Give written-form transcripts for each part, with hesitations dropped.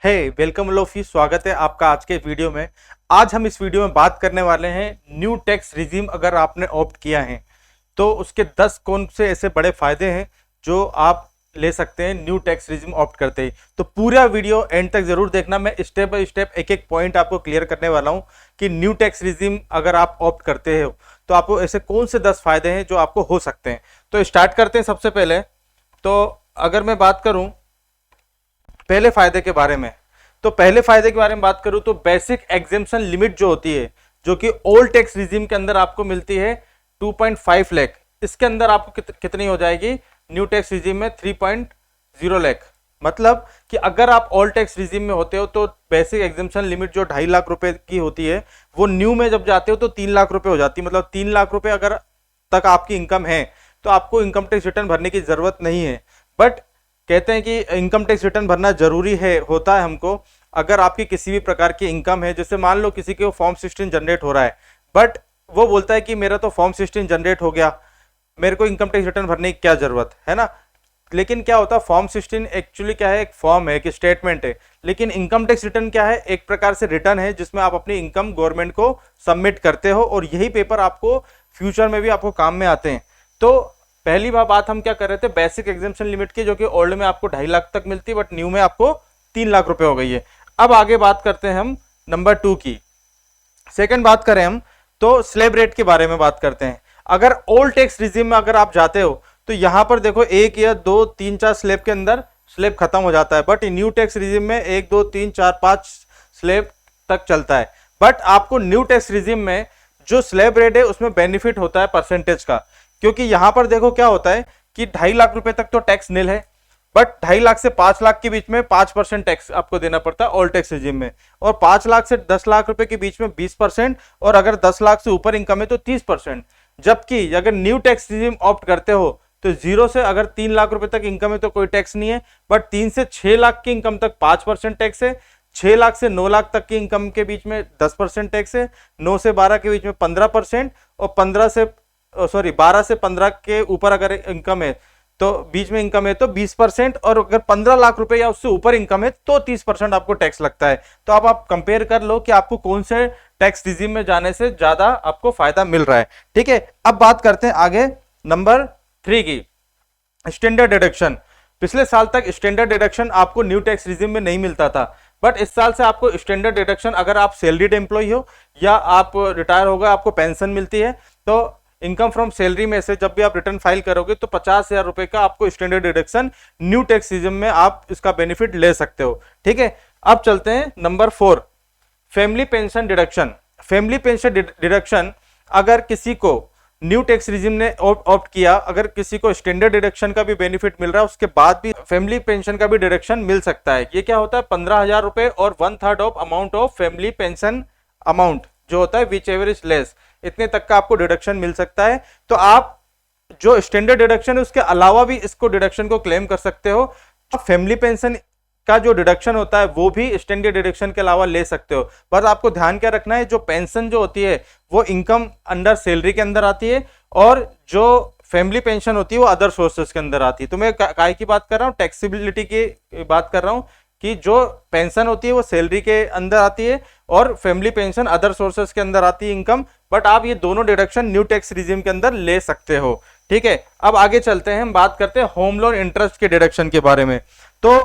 हे welcome lofi, स्वागत है आपका आज के वीडियो में। आज हम इस वीडियो में बात करने वाले हैं न्यू टैक्स रिजीम अगर आपने ऑप्ट किया है तो उसके 10 कौन से ऐसे बड़े फायदे हैं जो आप ले सकते हैं न्यू टैक्स रिजीम ऑप्ट करते ही। तो पूरा वीडियो एंड तक जरूर देखना, मैं स्टेप बाय स्टेप एक एक पॉइंट आपको क्लियर करने वाला हूं कि न्यू टैक्स रिजीम अगर आप ऑप्ट करते हो तो आपको ऐसे कौन से 10 फायदे हैं जो आपको हो सकते हैं। तो स्टार्ट करते हैं। सबसे पहले तो अगर मैं बात करूं पहले फायदे के बारे में, तो पहले फायदे के बारे में बात करूं तो बेसिक एग्जेम्पशन लिमिट जो होती है, जो कि ओल्ड टैक्स रिजीम के अंदर आपको मिलती है 2.5 लाख, इसके अंदर आपको कितनी हो जाएगी न्यू टैक्स रिजीम में 3.0 लाख। मतलब कि अगर आप ओल्ड टैक्स रिजीम में होते हो तो बेसिक एग्जेम्पशन लिमिट जो 2.5 लाख रुपए की होती है वो न्यू में जब जाते हो तो 3 लाख रुपए हो जाती है। मतलब 3 लाख रुपए अगर तक आपकी इनकम है तो आपको इनकम टैक्स रिटर्न भरने की जरूरत नहीं है। बट कहते हैं कि इनकम टैक्स रिटर्न भरना जरूरी है, होता है हमको, अगर आपकी किसी भी प्रकार की इनकम है। जैसे मान लो किसी के फॉर्म 16 जनरेट हो रहा है, बट वो बोलता है कि मेरा तो फॉर्म 16 जनरेट हो गया, मेरे को इनकम टैक्स रिटर्न भरने की क्या जरूरत है ना। लेकिन क्या होता है, फॉर्म 16 एक्चुअली क्या है, एक फॉर्म है, एक स्टेटमेंट है। लेकिन इनकम टैक्स रिटर्न क्या है, एक प्रकार से रिटर्न है जिसमें आप अपनी इनकम गवर्नमेंट को सबमिट करते हो और यही पेपर आपको फ्यूचर में भी आपको काम में आते हैं। तो पहली बात हम क्या कर रहे थे, बेसिक एग्जेम्पशन लिमिट की, जो कि ओल्ड में आपको 2.5 लाख तक मिलती है बट न्यू में आपको 3 लाख रुपए हो गई है। अब आगे बात करते हैं हम नंबर 2 की। सेकंड बात करें हम तो स्लैब रेट के बारे में बात करते हैं। अगर ओल्ड टैक्स रिजीम में अगर आप जाते हो तो यहां पर देखो 1 या 2 3 4 स्लैब के अंदर स्लैब खत्म हो जाता है, बट न्यू टैक्स रिजीम में 1 2 3 4 5 स्लैब तक चलता है। बट आपको न्यू टैक्स रिजीम में जो स्लैब रेट है उसमें बेनिफिट होता है परसेंटेज का, क्योंकि यहां पर देखो क्या होता है कि 2.5 लाख रुपए तक तो टैक्स निल है, बट 2.5 लाख से 5 लाख के बीच में 5% टैक्स आपको देना पड़ता है ओल्ड टैक्स रिजीम में, और 5 लाख से 10 लाख रुपए के बीच में 20%, और अगर 10 लाख से ऊपर इनकम है तो 30%। जबकि अगर न्यू टैक्स रिजीम ऑप्ट करते हो तो जीरो से अगर 3 लाख रुपए तक इनकम है तो कोई टैक्स नहीं है, बट 3 से 6 लाख की इनकम तक 5% टैक्स है, 6 लाख से 9 लाख तक की इनकम के बीच में 10% टैक्स है, 9 से 12 के बीच में 15%, और 12 से 15 के ऊपर अगर इनकम है तो बीच में इनकम है तो 20%, और अगर 15 लाख रुपए या उससे ऊपर इनकम है तो 30% आपको टैक्स लगता है। तो अब आप कंपेयर कर लो कि आपको कौन से टैक्स रिजीम में जाने से ज्यादा आपको फायदा मिल रहा है। ठीक है, अब बात करते हैं आगे नंबर 3 की, स्टैंडर्ड डिडक्शन। पिछले साल तक स्टैंडर्ड डिडक्शन आपको न्यू टैक्स रिजीम में नहीं मिलता था, बट इस साल से आपको स्टैंडर्ड डिडक्शन, अगर आप सैलरीड एम्प्लॉय हो या आप रिटायर हो गए, आपको पेंशन मिलती है, तो इनकम फ्रॉम सैलरी में से जब भी आप रिटर्न फाइल करोगे तो 50,000 रुपए का आपको standard deduction new tax regime में आप इसका बेनिफिट ले सकते हो। ठीक है, अब चलते हैं number 4, family pension deduction. Family pension deduction अगर किसी को न्यू टैक्स रिजीम ने ऑप्ट किया, अगर किसी को स्टैंडर्ड डिडक्शन का भी बेनिफिट मिल रहा है उसके बाद भी फैमिली पेंशन का भी डिडक्शन मिल सकता है। ये क्या होता है, 15,000 रुपए और 1/3 of amount of family pension amount जो होता है विच एवर इज लेस, इतने तक का आपको डिडक्शन मिल सकता है। तो आप जो स्टैंडर्ड डिडक्शन है उसके अलावा भी इसको डिडक्शन को क्लेम कर सकते हो। फैमिली पेंशन का जो डिडक्शन होता है वो भी स्टैंडर्ड डिडक्शन के अलावा ले सकते हो। बस आपको ध्यान क्या रखना है, जो पेंशन जो होती है वो इनकम अंडर सैलरी के अंदर आती है, और जो फैमिली पेंशन होती है वो अदर सोर्सेस के अंदर आती है। तो मैं काय की बात कर रहा हूँ, टैक्सेबिलिटी की बात कर रहा हूँ कि जो पेंशन होती है वो सैलरी के अंदर आती है और फैमिली पेंशन अदर सोर्सेस के अंदर आती है इनकम, बट आप ये दोनों डिडक्शन न्यू टैक्स रिजीम के अंदर ले सकते हो। ठीक है, अब आगे चलते हैं, हम बात करते हैं होम लोन इंटरेस्ट के डिडक्शन के बारे में। तो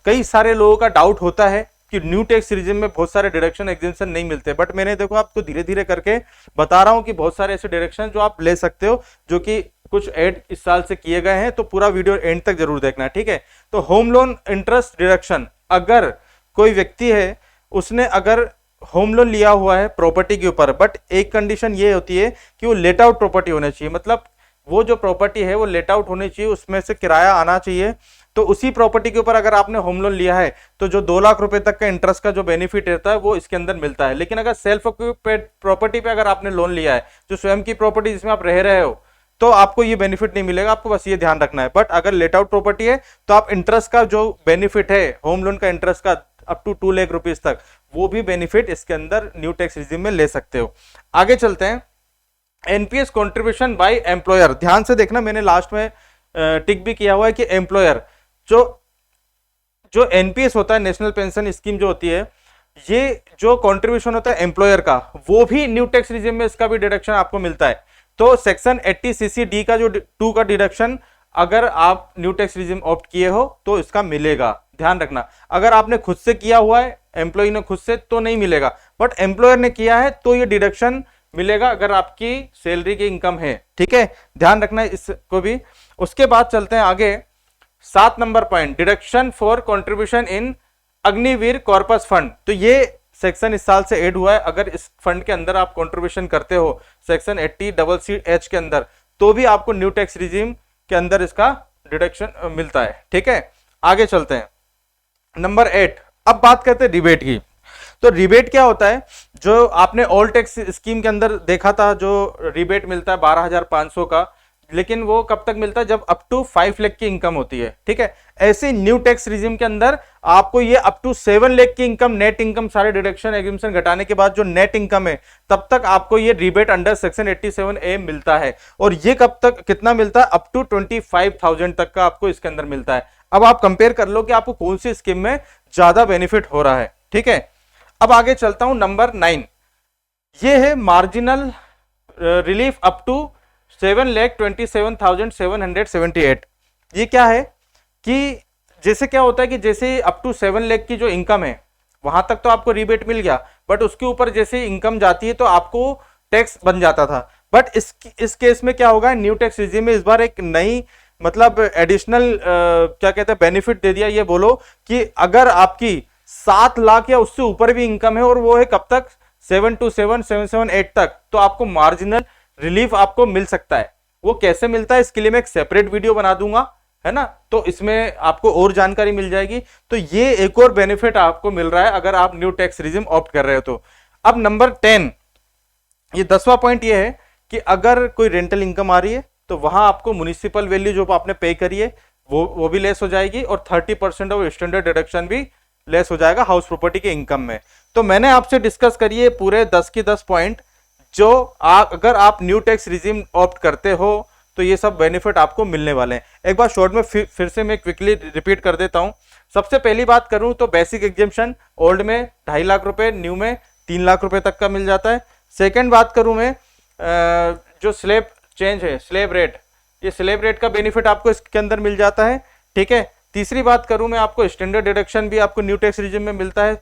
कई सारे लोगों का डाउट होता है कि न्यू टैक्स रिजीम में बहुत सारे डिडक्शन एग्जेम्पशन नहीं मिलते, बट मैंने देखो आपको धीरे धीरे करके बता रहा हूं कि बहुत सारे ऐसे डिडक्शन जो आप ले सकते हो, जो कि कुछ ऐड इस साल से किए गए हैं। तो पूरा वीडियो एंड तक जरूर देखना। ठीक है, तो होम लोन इंटरेस्ट डिडक्शन, अगर कोई व्यक्ति है उसने अगर होम लोन लिया हुआ है प्रॉपर्टी के ऊपर, बट एक कंडीशन ये होती है कि वो लेट आउट प्रॉपर्टी होनी चाहिए, मतलब वो जो प्रॉपर्टी है वो लेट आउट होनी चाहिए, उसमें से किराया आना चाहिए। तो उसी प्रॉपर्टी के ऊपर अगर आपने होम लोन लिया है तो जो 2 लाख रुपए तक का इंटरेस्ट का जो बेनिफिट रहता है वो इसके अंदर मिलता है। लेकिन अगर सेल्फ ऑक्यूपेड प्रॉपर्टी पे अगर आपने लोन लिया है, जो स्वयं की प्रॉपर्टी जिसमें आप रह रहे हो, तो आपको ये बेनिफिट नहीं मिलेगा। आपको बस ये ध्यान रखना है। बट अगर लेट आउट प्रॉपर्टी है तो आप इंटरेस्ट का जो बेनिफिट है होम लोन का, इंटरेस्ट का अप टू 2 लाख रुपीज तक, वो भी बेनिफिट इसके अंदर न्यू टैक्स रिजीम में ले सकते हो। आगे चलते हैं, एनपीएस कंट्रीब्यूशन बाय एम्प्लॉयर। ध्यान से देखना, मैंने लास्ट में टिक भी किया हुआ है कि एम्प्लॉयर जो एनपीएस होता है, नेशनल पेंशन स्कीम जो होती है, ये जो कंट्रीब्यूशन होता है एम्प्लॉयर का, वो भी न्यू टैक्स रिजिम में इसका भी डिडक्शन आपको मिलता है। तो सेक्शन 80 सीसी डी का जो 2 का डिडक्शन अगर आप न्यू टैक्स रिजिम ऑप्ट किए हो तो इसका मिलेगा, ध्यान रखना। अगर आपने खुद से किया हुआ है, एम्प्लॉय ने खुद से, तो नहीं मिलेगा, बट एम्प्लॉयर ने किया है तो ये डिडक्शन मिलेगा अगर आपकी सैलरी की इनकम है, ठीक है, ध्यान रखना इसको भी। उसके बाद चलते हैं आगे, 7 number point, deduction for contribution in Agniveer corpus fund. तो ये सेक्शन इस साल से ऐड हुआ है। अगर इस फंड के अंदर आप कंट्रीब्यूशन करते हो सेक्शन 80CC के अंदर, तो भी आपको न्यू टैक्स रिजीम के अंदर इसका डिडक्शन मिलता है, ठीक है। आगे चलते हैं, नंबर 8। अब बात करते हैं रिबेट की। तो रिबेट क्या होता है, जो आपने ऑल टैक्स स्कीम के अंदर देखा था, जो रिबेट मिलता है 12,500 का, लेकिन वो कब तक मिलता है, जब अप टू 5 लाख की इनकम होती है, ठीक है। ऐसे न्यू टैक्स रिजिम के अंदर आपको ये अप टू 7 लाख की इनकम, नेट इनकम, सारे डिडक्शन एग्जिबिशन घटाने के बाद जो नेट इनकम है, तब तक आपको ये रिबेट अंडर सेक्शन 87A मिलता है। और ये कब तक कितना मिलता है, अप टू 25,000 तक का आपको इसके अंदर मिलता है। अब आप कंपेयर कर लो कि आपको कौन सी स्कीम में ज्यादा बेनिफिट हो रहा है, ठीक है। अब आगे चलता हूं, नंबर 9, ये है मार्जिनल रिलीफ अप टू 7,27,778। ये क्या है कि जैसे क्या होता है कि जैसे अप टू 7 लाख की जो इनकम है, वहां तक तो आपको रिबेट मिल गया, बट उसके ऊपर जैसे इनकम जाती है तो आपको टैक्स बन जाता था। बट इस केस में क्या होगा, न्यू टैक्स रिजीम में इस बार एक नई मतलब एडिशनल क्या कहते हैं बेनिफिट दे दिया। ये बोलो कि अगर आपकी 7 लाख या उससे ऊपर भी इनकम है, और वो है कब तक, 727,778 तक, तो आपको मार्जिनल रिलीफ आपको मिल सकता है। वो कैसे मिलता है, इसके लिए मैं एक सेपरेट वीडियो बना दूंगा, है ना, तो इसमें आपको और जानकारी मिल जाएगी। तो ये एक और बेनिफिट आपको मिल रहा है अगर आप न्यू टैक्स रिजिम ऑप्ट कर रहे हो तो। अब नंबर 10, ये 10वां पॉइंट ये है कि अगर कोई रेंटल इनकम आ रही है तो वहां आपको म्युनिसिपल वैल्यू जो आपने पे करी है वो भी लेस हो जाएगी, और 30% ऑफ स्टैंडर्ड डिडक्शन भी लेस हो जाएगा हाउस प्रॉपर्टी के इनकम में। तो मैंने आपसे डिस्कस करिए पूरे 10 के 10 पॉइंट, जो अगर आप न्यू टैक्स रिजीम ऑप्ट करते हो तो ये सब बेनिफिट आपको मिलने वाले हैं। एक बार शॉर्ट में फिर से मैं क्विकली रिपीट कर देता हूं। सबसे पहली बात करूं तो बेसिक एग्जेम्पशन ओल्ड में 2.5 लाख रुपए, न्यू में 3 लाख रुपए तक का मिल जाता है। सेकेंड बात करूं मैं जो स्लैब चेंज है, स्लैब रेट, ये स्लैब रेट का बेनिफिट आपको इसके अंदर मिल जाता है, ठीक है। तीसरी बात करूं मैं, आपको स्टैंडर्ड डिडक्शन भी आपको न्यू टैक्स रिजिम में मिलता है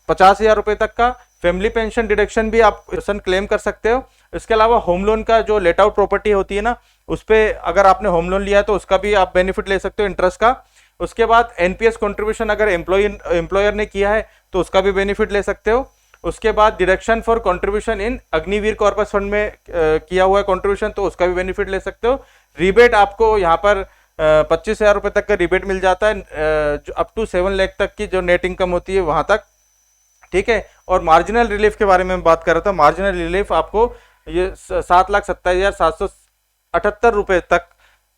50,000 रुपए तक का। फैमिली पेंशन डिडक्शन भी आप क्लेम कर सकते हो। इसके अलावा होम लोन का जो लेट आउट प्रॉपर्टी होती है ना, उस पर अगर आपने होम लोन लिया है तो उसका भी आप बेनिफिट ले सकते हो इंटरेस्ट का। उसके बाद एनपीएस कंट्रीब्यूशन अगर एम्प्लॉयर ने किया है तो उसका भी बेनिफिट ले सकते हो। उसके बाद deduction for contribution in Agniveer corpus fund में किया हुआ है कंट्रीब्यूशन, तो उसका भी बेनिफिट ले सकते हो। रिबेट आपको यहाँ पर 25,000 रुपए तक का रिबेट मिल जाता है, अप टू 7 लाख तक की जो नेट इनकम होती है वहां तक, ठीक है। और मार्जिनल रिलीफ के बारे में बात कर रहा था, मार्जिनल रिलीफ आपको ये 7,27,778 रुपए तक,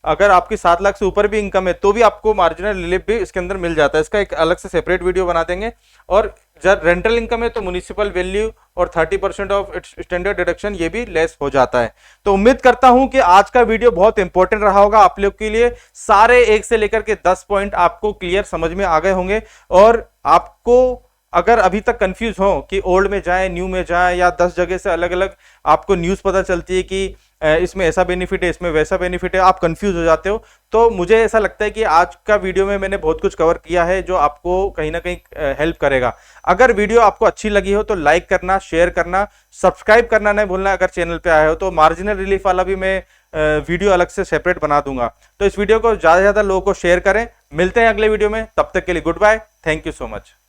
अगर आपकी 7 लाख से ऊपर भी इनकम है तो भी आपको मार्जिनल रिलीफ भी इसके अंदर मिल जाता है। इसका एक अलग से सेपरेट वीडियो बना देंगे। और जब रेंटल इनकम है तो म्युनिसिपल वैल्यू और 30% ऑफ स्टैंडर्ड डिडक्शन ये भी लेस हो जाता है। तो उम्मीद करता हूं कि आज का वीडियो बहुत इंपॉर्टेंट रहा होगा आप लोग के लिए। सारे 1 से लेकर के 10 पॉइंट आपको क्लियर समझ में आ गए होंगे। और आपको अगर अभी तक कंफ्यूज हो कि ओल्ड में जाए, न्यू में जाए, या 10 जगह से अलग अलग आपको न्यूज़ पता चलती है कि इसमें ऐसा बेनिफिट है, इसमें वैसा बेनिफिट है, आप कंफ्यूज हो जाते हो, तो मुझे ऐसा लगता है कि आज का वीडियो में मैंने बहुत कुछ कवर किया है जो आपको कहीं ना कहीं हेल्प करेगा। अगर वीडियो आपको अच्छी लगी हो तो लाइक करना, शेयर करना, सब्सक्राइब करना नहीं भूलना। अगर चैनल पे आए हो तो मार्जिनल रिलीफ वाला भी मैं वीडियो अलग से सेपरेट बना दूंगा। तो इस वीडियो को ज़्यादा से ज़्यादा लोगों को शेयर करें। मिलते हैं अगले वीडियो में, तब तक के लिए goodbye, thank you so much.